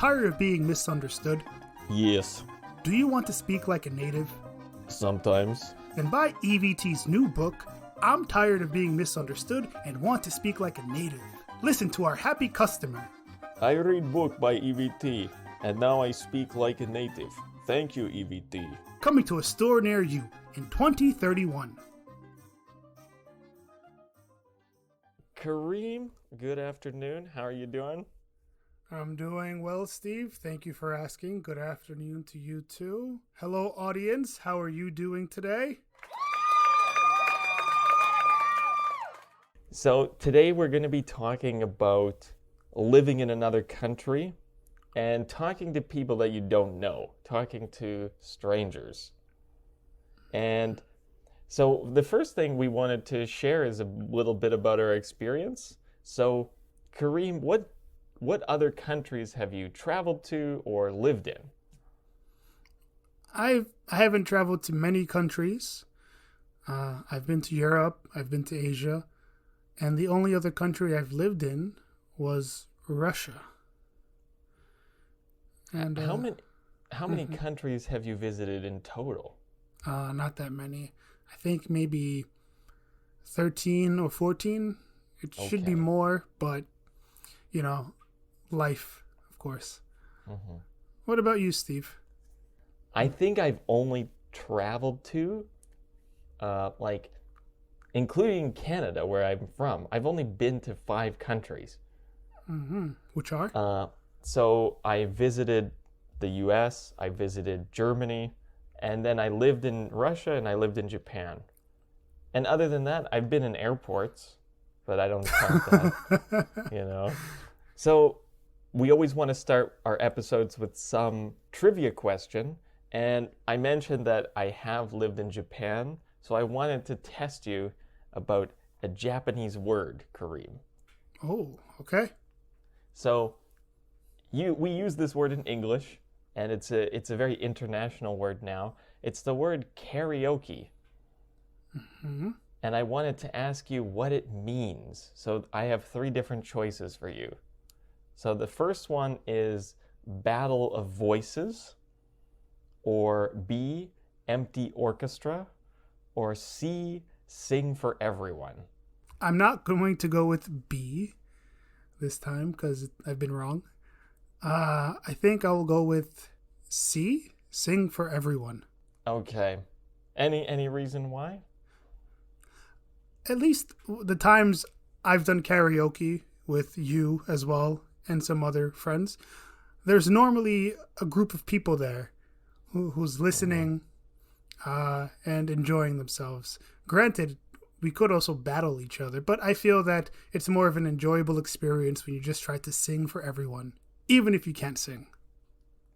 tired of being misunderstood? Yes, Do you want to speak like a native? sometimes. Then buy EVT's new book, I'm Tired of Being Misunderstood and Want to Speak Like a Native. Listen to our happy customer. I read book by EVT, and now I speak like a native. Thank you, EVT. Coming to a store near you in 2031. Kareem, good afternoon. How are you doing? I'm doing well, Steve. Thank you for asking. Good afternoon to you too. Hello, audience. How are you doing today? So today we're going to be talking about living in another country and talking to people that you don't know, talking to strangers. And so the first thing we wanted to share is a little bit about our experience. So Kareem, what other countries have you traveled to or lived in? I haven't traveled to many countries. I've been to Europe, I've been to Asia, and the only other country I've lived in was Russia. And How many countries have you visited in total? not that many. I think maybe 13 or 14. It should be Okay. more, but life, of course. What about you, Steve? I think I've only traveled to, including Canada, where I'm from, I've only been to 5 countries. Which are? So I visited the US, I visited Germany, and then I lived in Russia and I lived in Japan. And other than that, I've been in airports, but I don't count that, So we always want to start our episodes with some trivia question. And I mentioned that I have lived in Japan, so I wanted to test you about a Japanese word, Kareem. Oh, okay. So we use this word in English, and it's a very international word now. It's the word karaoke. And I wanted to ask you what it means. So I have 3 different choices for you. So the first one is battle of voices, or B, empty orchestra, or C, sing for everyone. I'm not going to go with B this time because I've been wrong. I think I will go with C, sing for everyone. Okay. Any reason why? At least the times I've done karaoke with you as well and some other friends, there's normally a group of people there who's listening and enjoying themselves. Granted, we could also battle each other, but I feel that it's more of an enjoyable experience when you just try to sing for everyone, even if you can't sing.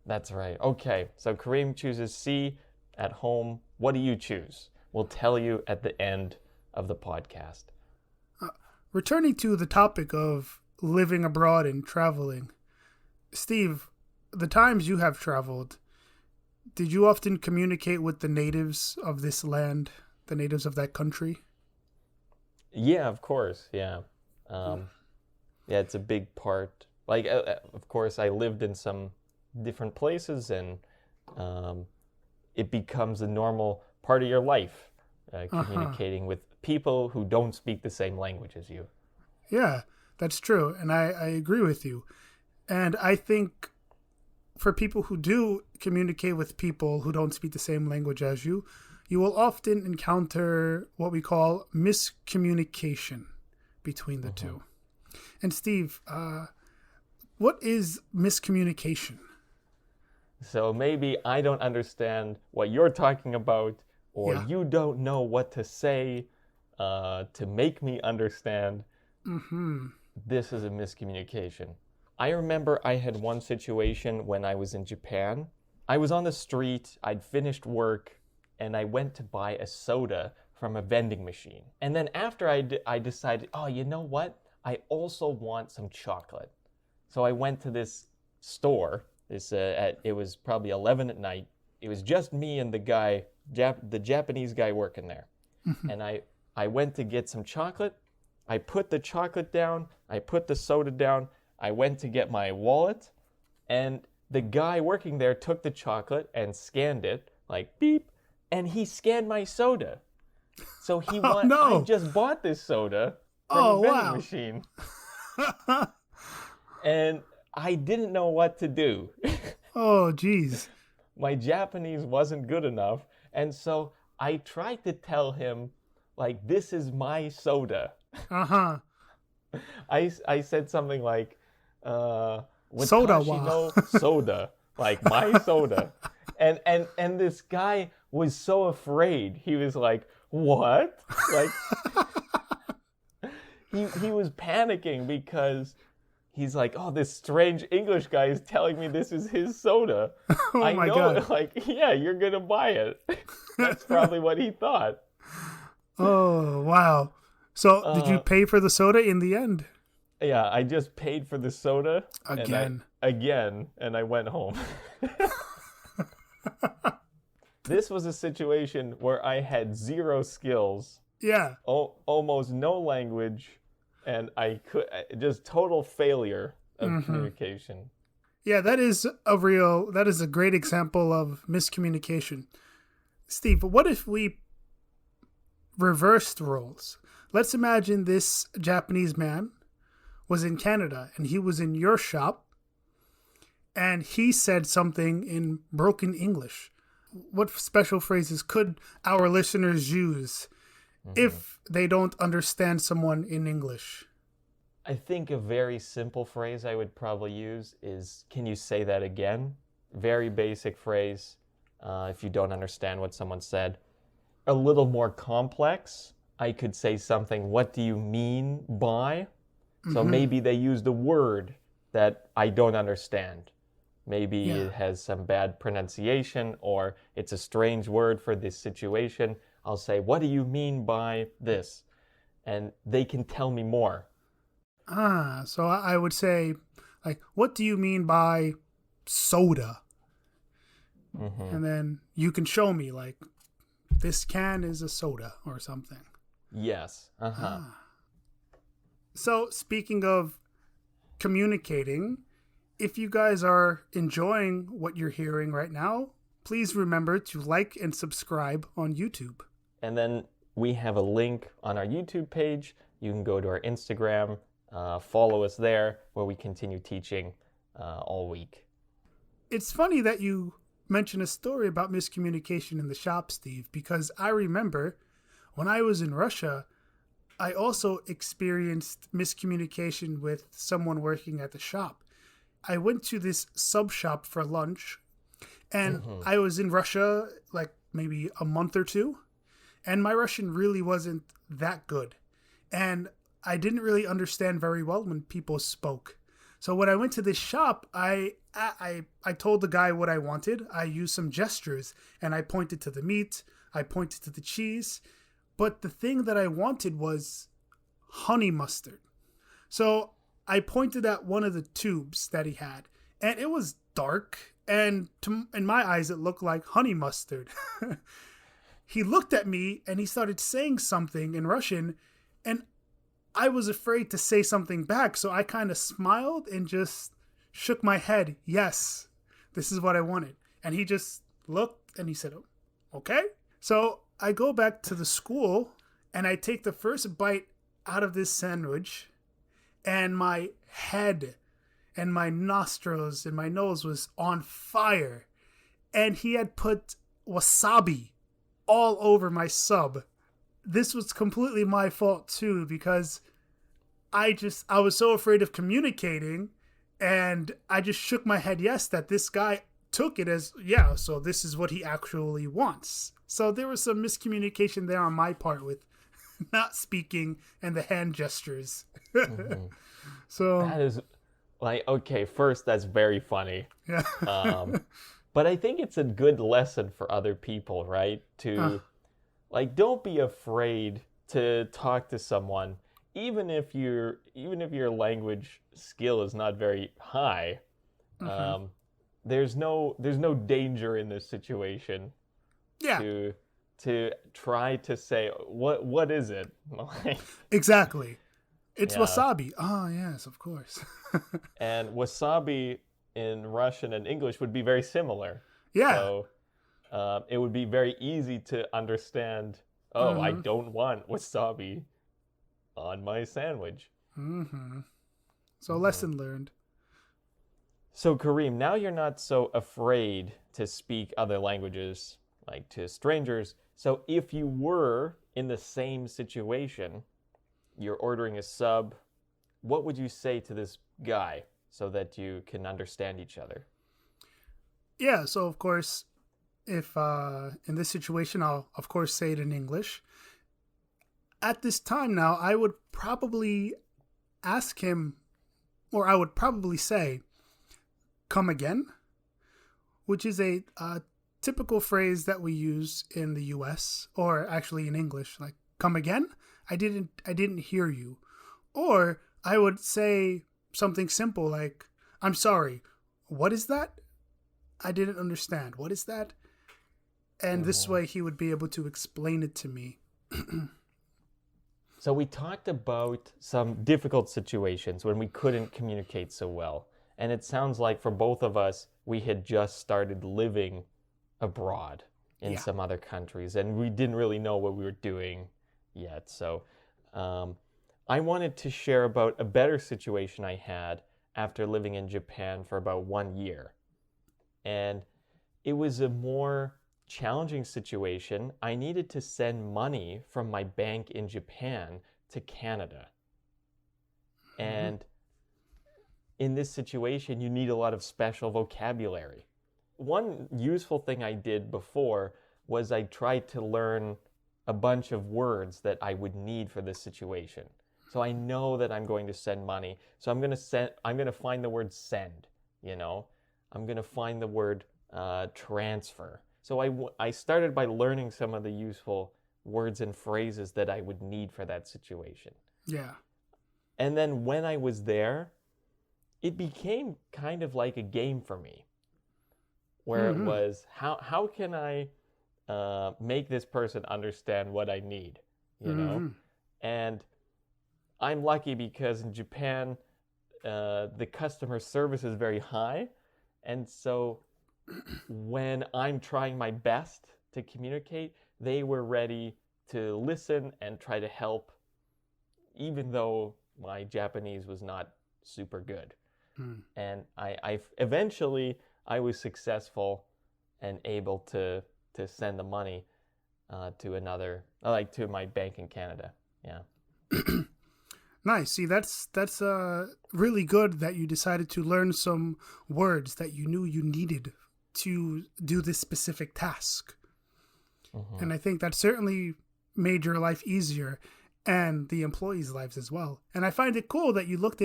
That's right. Okay, so Kareem chooses C at home. What do you choose? We'll tell you at the end of the podcast. Returning to the topic of living abroad and traveling, Steve, the times you have traveled, did you often communicate with the natives of this land, the natives of that country? Yeah, of course. Yeah. Yeah, it's a big part. Of course, I lived in some different places, and it becomes a normal part of your life, communicating with people who don't speak the same language as you. Yeah, that's true. And I agree with you. And I think for people who do communicate with people who don't speak the same language as you, you will often encounter what we call miscommunication between the two. And Steve, what is miscommunication? So maybe I don't understand what you're talking about, or you don't know what to say to make me understand. This is a miscommunication. I remember I had one situation when I was in Japan. I was on the street, I'd finished work, and I went to buy a soda from a vending machine. And then after I decided, oh, you know what? I also want some chocolate. So I went to this store. It was probably 11 at night. It was just me and the Japanese guy working there. And I went to get some chocolate. I put the chocolate down. I put the soda down. I went to get my wallet. And the guy working there took the chocolate and scanned it, like beep, and he scanned my soda. So Oh I no. just bought this soda from a Oh vending wow. machine. And I didn't know what to do. Oh geez. My Japanese wasn't good enough. And so I tried to tell him, like, this is my soda. Uh-huh. I said something like, Soda Watashi wa. no soda, like my soda. And this guy was so afraid. He was like, what? Like, he was panicking because he's like, oh, this strange English guy is telling me this is his soda. Oh I my know, god. like, yeah, you're gonna buy it. That's probably what he thought. Oh wow. So did you Uh, pay for the soda in the end? yeah, I just paid for the soda Again. and I went home. This was a situation where I had zero skills, Yeah. almost no language, and I could just total failure of communication. Yeah, that is a great example of miscommunication. Steve, what if we reversed roles? Let's imagine this Japanese man was in Canada and he was in your shop and he said something in broken English. What special phrases could our listeners use if they don't understand someone in English? I think a very simple phrase I would probably use is, can you say that again? Very basic phrase if you don't understand what someone said. A little more complex, I could say something, what do you mean by? So maybe they used a word that I don't understand. Maybe it has some bad pronunciation or it's a strange word for this situation. I'll say, what do you mean by this? And they can tell me more. So I would say, like, what do you mean by soda? And then you can show me, like, this can is a soda or something. Yes. So speaking of communicating, if you guys are enjoying what you're hearing right now, please remember to like and subscribe on YouTube. And then we have a link on our YouTube page. You can go to our Instagram, follow us there, where we continue teaching all week. It's funny that you mention a story about miscommunication in the shop, Steve, because I remember when I was in Russia, I also experienced miscommunication with someone working at the shop. I went to this sub shop for lunch, and I was in Russia like maybe a month or two, and my Russian really wasn't that good. And I didn't really understand very well when people spoke. So when I went to this shop, I told the guy what I wanted. I used some gestures and I pointed to the meat, I pointed to the cheese, but the thing that I wanted was honey mustard. So I pointed at one of the tubes that he had, and it was dark, and in my eyes it looked like honey mustard. He looked at me and he started saying something in Russian, and I was afraid to say something back, so I kind of smiled and just shook my head. Yes, this is what I wanted. And he just looked and he said, okay. So I go back to the school and I take the first bite out of this sandwich, and my head and my nostrils and my nose was on fire. And he had put wasabi all over my sub. This was completely my fault too, because I was so afraid of communicating, and I just shook my head yes that this guy took it as, yeah, so this is what he actually wants. So there was some miscommunication there on my part with not speaking and the hand gestures. So that is like, okay, first, that's very funny. yeah. But I think it's a good lesson for other people, right? To like, don't be afraid to talk to someone, even if your language skill is not very high. There's no danger in this situation. Yeah. To try to say what is it? Exactly. It's Yeah. wasabi. Oh, yes, of course. And wasabi in Russian and English would be very similar. Yeah. So it would be very easy to understand, oh, I don't want wasabi on my sandwich. So lesson learned. So Kareem, now you're not so afraid to speak other languages, like to strangers. So if you were in the same situation, you're ordering a sub, what would you say to this guy so that you can understand each other? Yeah, so of course, if in this situation, I'll of course say it in English. At this time now, I would probably ask him, or I would probably say, come again, which is a typical phrase that we use in the US, or actually in English, like come again? I didn't hear you. Or I would say something simple like, I'm sorry, what is that? I didn't understand. What is that? And this way he would be able to explain it to me. So we talked about some difficult situations when we couldn't communicate so well. And it sounds like for both of us, we had just started living abroad in some other countries, and we didn't really know what we were doing yet. So I wanted to share about a better situation I had after living in Japan for about 1 year. And it was a more challenging situation. I needed to send money from my bank in Japan to Canada. And in this situation, you need a lot of special vocabulary. One useful thing I did before was I tried to learn a bunch of words that I would need for this situation. So I know that I'm going to send money. So I'm going to find the word send, I'm going to find the word transfer. So I started by learning some of the useful words and phrases that I would need for that situation. Yeah. And then when I was there, it became kind of like a game for me, where it was, how can I make this person understand what I need, And I'm lucky because in Japan, the customer service is very high. And so when I'm trying my best to communicate, they were ready to listen and try to help, even though my Japanese was not super good. And I eventually I was successful and able to send the money to my bank in Canada. Yeah. Nice. See, that's really good that you decided to learn some words that you knew you needed to do this specific task. And I think that certainly made your life easier and the employees' lives as well. And I find it cool that you looked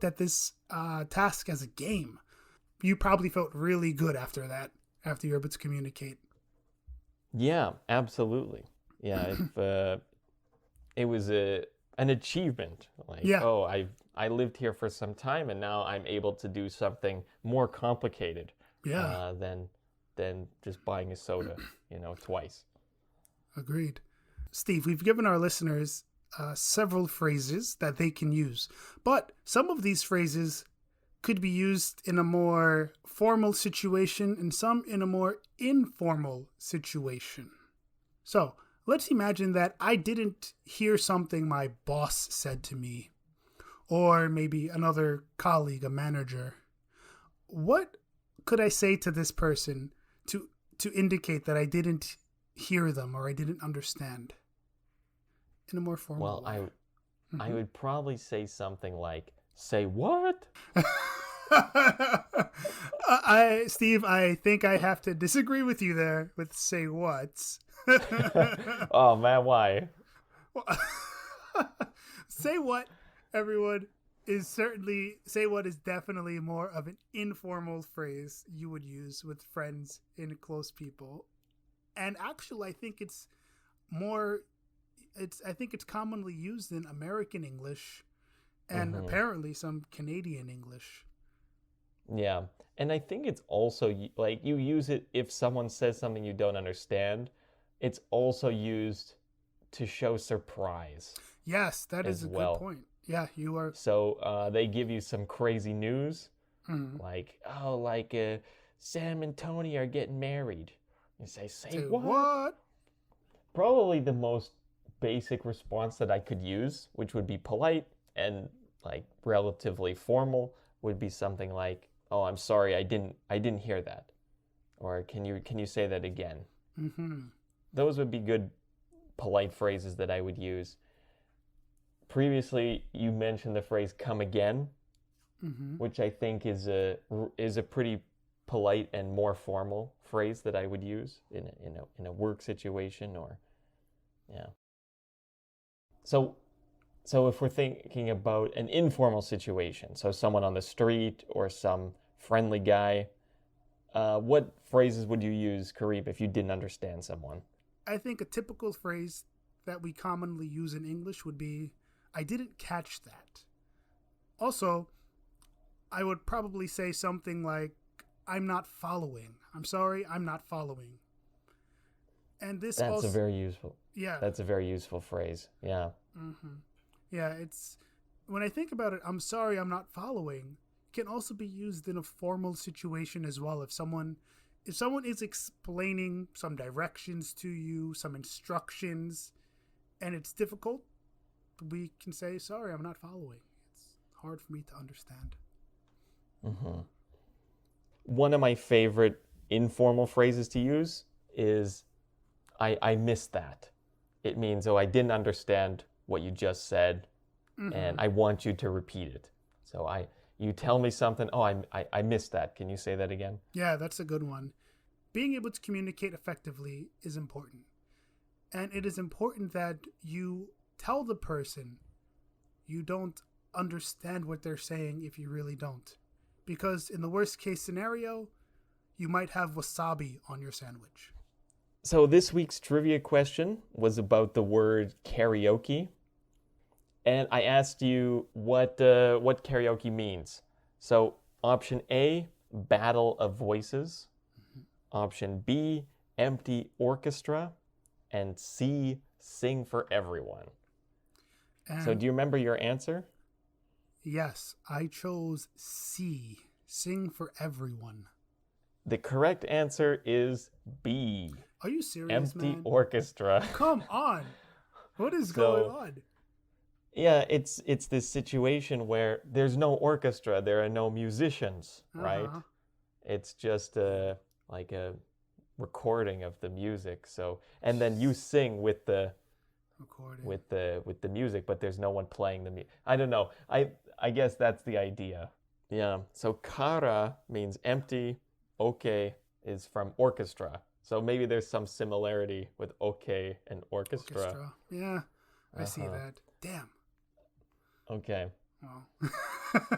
at this task as a game. You probably felt really good after that, after you were able to communicate. Yeah, absolutely. Yeah, it was an achievement. Like, I lived here for some time, and now I'm able to do something more complicated than just buying a soda, twice. Agreed. Steve, we've given our listeners several phrases that they can use, but some of these phrases could be used in a more formal situation and some in a more informal situation. So let's imagine that I didn't hear something my boss said to me, or maybe another colleague, a manager. What could I say to this person to indicate that I didn't hear them or I didn't understand in a more formal way? I would probably say something like, "Say what?" Steve, I think I have to disagree with you there with "say what." Oh man, why? Say what, everyone, say what is definitely more of an informal phrase you would use with friends and close people. And actually, I think it's commonly used in American English and apparently some Canadian English. Yeah. And I think it's also like you use it if someone says something you don't understand. It's also used to show surprise. Yes, that is a good point. Yeah, you are. So they give you some crazy news Like, oh, like Sam and Tony are getting married. You say what? What? Probably the most basic response that I could use, which would be polite and like relatively formal, would be something like, "Oh, I'm sorry, I didn't hear that," or can you say that again? Those would be good polite phrases that I would use. Previously, you mentioned the phrase "come again," which I think is a pretty polite and more formal phrase that I would use in a work situation or yeah. So if we're thinking about an informal situation, so someone on the street or some friendly guy, what phrases would you use, Karib, if you didn't understand someone? I think a typical phrase that we commonly use in English would be, I didn't catch that. Also, I would probably say something like, I'm not following. I'm sorry, I'm not following. And this That's also... a very useful. Yeah. That's a very useful phrase. Yeah. Yeah, it's... When I think about it, I'm sorry, I'm not following, can also be used in a formal situation as well. If someone is explaining some directions to you, some instructions, and it's difficult, we can say, sorry, I'm not following. It's hard for me to understand. One of my favorite informal phrases to use is, I missed that. It means, oh, I didn't understand what you just said, and I want you to repeat it. So you tell me something, oh, I missed that. Can you say that again? Yeah, that's a good one. Being able to communicate effectively is important. And it is important that you tell the person you don't understand what they're saying if you really don't. Because in the worst case scenario, you might have wasabi on your sandwich. So this week's trivia question was about the word karaoke. And I asked you what karaoke means. So option A, battle of voices. Option B, empty orchestra. And C, sing for everyone. So do you remember your answer? Yes, I chose C, sing for everyone. The correct answer is B. Are you serious, empty man? Orchestra. Come on. What is going on? Yeah, it's this situation where there's no orchestra, there are no musicians, right? It's just like a recording of the music. So, and then you sing with the recording with the music, but there's no one playing the music. I don't know. I guess that's the idea. Yeah. So kara means empty. Okay is from orchestra. So maybe there's some similarity with okay and orchestra. Yeah, I see that. Damn. Okay. Wow.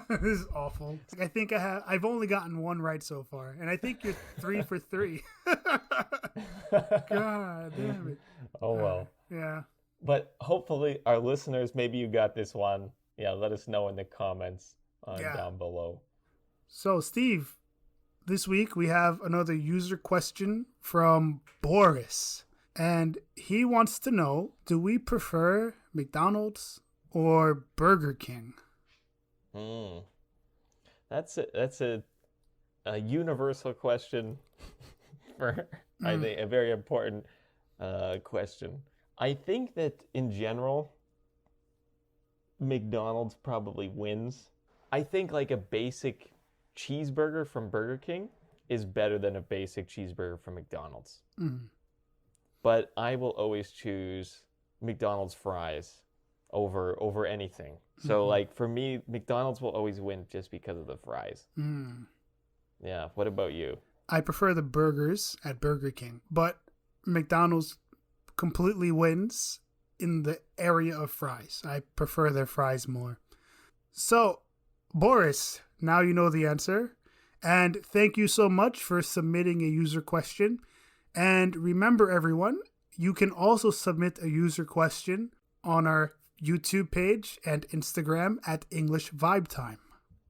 This is awful. I think I've only gotten one right so far, and I think you're 3 for 3. God damn it. Oh well. Yeah. But hopefully our listeners, maybe you got this one. Yeah, let us know in the comments down below. So Steve, this week we have another user question from Boris. And he wants to know, do we prefer McDonald's or Burger King? That's a universal question for I think a very important question. I think that in general, McDonald's probably wins. I think like a basic cheeseburger from Burger King is better than a basic cheeseburger from McDonald's. But I will always choose McDonald's fries over anything. So like for me, McDonald's will always win just because of the fries. Yeah. What about you? I prefer the burgers at Burger King, but McDonald's completely wins in the area of fries. I prefer their fries more. So, Boris, now you know the answer. And thank you so much for submitting a user question. And remember, everyone, you can also submit a user question on our YouTube page and Instagram at English Vibe Time.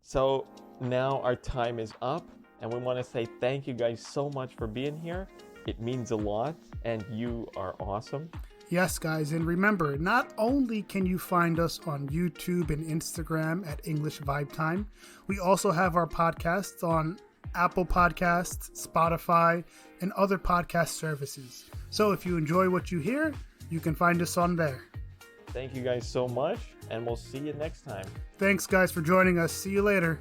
So now our time is up, and we want to say thank you guys so much for being here. It means a lot, and you are awesome. Yes, guys, and remember, not only can you find us on YouTube and Instagram at English Vibe Time, we also have our podcasts on Apple Podcasts, Spotify, and other podcast services. So if you enjoy what you hear, you can find us on there. Thank you guys so much, and we'll see you next time. Thanks, guys, for joining us. See you later.